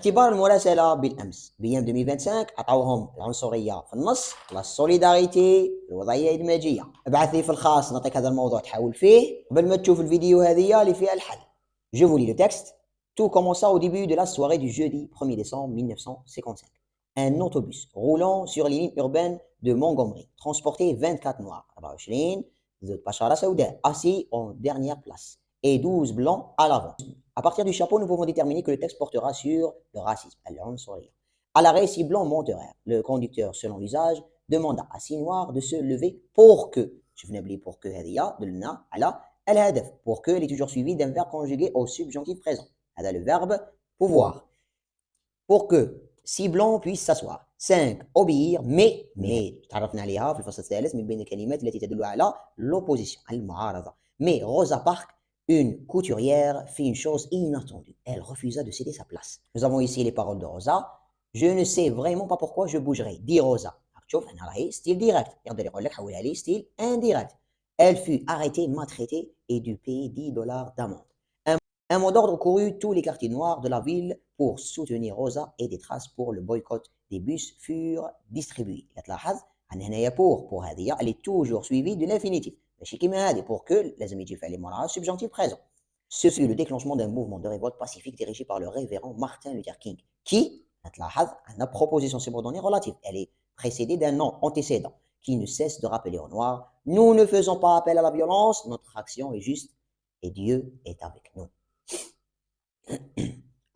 باعتبار المراسلة بالأمس بأيام 2025 عطاوهم العنصرية في النص لا السوليداريتي الوضعية الإدماجية. ابعث لي في الخاص نعطيك هذا الموضوع تحاول فيه قبل ما تشوف الفيديو هذه اللي فيها الحل. Je vous lis le texte. Tout commença au début de la soirée du jeudi 1er décembre 1955. Un autobus roulant sur les lignes urbaines de Montgomery transportait 24 noirs, 24 ذو بشرة سوداء, assis en dernière place, et 12 blancs à l'avant. À partir du chapeau, nous pouvons déterminer que le texte portera sur le racisme. À l'arrêt, 6 blancs montèrent. Le conducteur, selon l'usage, demanda à 6 noirs de se lever pour que, je venais oublier pour que, de l'na, ala, al-hadaf, pour que, elle est toujours suivi d'un verbe conjugué au subjonctif présent. Ada le verbe pouvoir. Pour que 6 blancs puissent s'asseoir. 5 obéir, mais تعرفنا عليها في الفصل الثالث من بين الكلمات التي تدل على l'opposition, المعارضة. Mais Rosa Parks, une couturière, fit une chose inattendue. Elle refusa de céder sa place. Nous avons ici les paroles de Rosa. Je ne sais vraiment pas pourquoi je bougerai, dit Rosa. شوف هنا راهي ستيل ديريكت، يقدر يقول لك حولها لي ستيل indirect. Elle fut arrêtée, maltraitée et dut payer $10 d'amende. Un mot d'ordre courut tous les quartiers noirs de la ville pour soutenir Rosa et des traces pour le boycott des bus furent distribuées. تلاحظ أن هنايا pour هذه elle est toujours suivie de l'infinitif. ماشي كيما هذه pour que لازم يجي فعل موراها subjonctif présent. Ce fut le déclenchement d'un mouvement de révolte pacifique dirigé par le révérend Martin Luther King qui تلاحظ أن proposition subordonnée relative. Elle est précédée d'un nom antécédent qui ne cesse de rappeler aux noirs nous ne faisons pas appel à la violence, notre action est juste et Dieu est avec nous.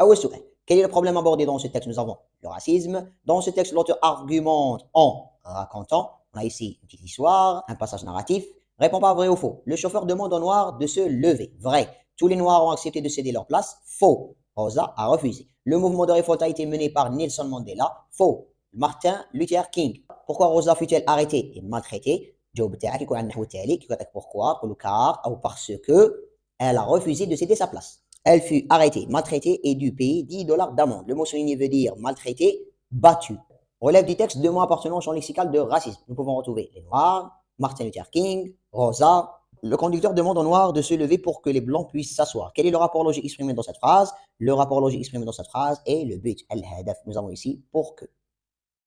أول سؤال. Quel est le problème abordé dans ce texte? Nous avons le racisme. Dans ce texte, l'auteur argumente en racontant. On a ici une petite histoire, un passage narratif. Répond pas vrai ou faux. Le chauffeur demande aux noirs de se lever. Vrai. Tous les noirs ont accepté de céder leur place. Faux. Rosa a refusé. Le mouvement de révolte a été mené par Nelson Mandela. Faux. Martin Luther King. Pourquoi Rosa fut-elle arrêtée et maltraitée? جاوب تاعك يكون على النحو التالي. كيقول لك pourquoi تقول car ou parce que elle a refusé de céder sa place. Elle fut arrêtée, maltraitée et dut payer $10 d'amende. Le mot souligné veut dire maltraitée, battu. Relève du texte deux mots appartenant au champ lexical de racisme. Nous pouvons retrouver les Noirs, Martin Luther King, Rosa. Le conducteur demande aux Noirs de se lever pour que les Blancs puissent s'asseoir. Quel est le rapport logique exprimé dans cette phrase? Le rapport logique exprimé dans cette phrase est le but, al-hadaf. Nous avons ici pour que.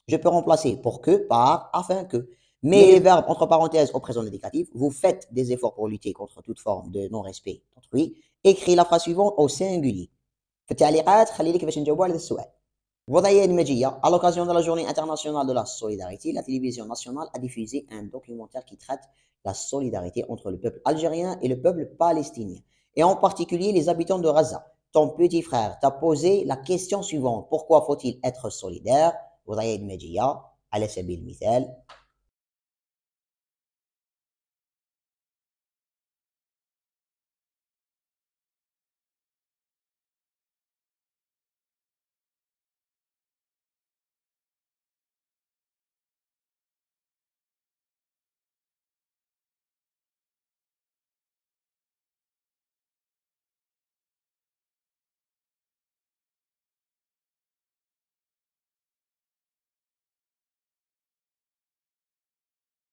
Je peux remplacer pour que par afin que. Mais les verbes entre parenthèses au présent indicatif, vous faites des efforts pour lutter contre toute forme de non-respect d'autrui. Écris la phrase suivante au singulier. في التعليقات خلي لي كيفاش نجاوبوا على هذا السؤال. وضعية إدماجية. À l'occasion de la journée internationale de la solidarité, la télévision nationale a diffusé un documentaire qui traite la solidarité entre le peuple algérien et le peuple palestinien, et en particulier les habitants de Gaza. Ton petit frère t'a posé la question suivante. Pourquoi faut-il être solidaire? وضعية إدماجية على سبيل المثال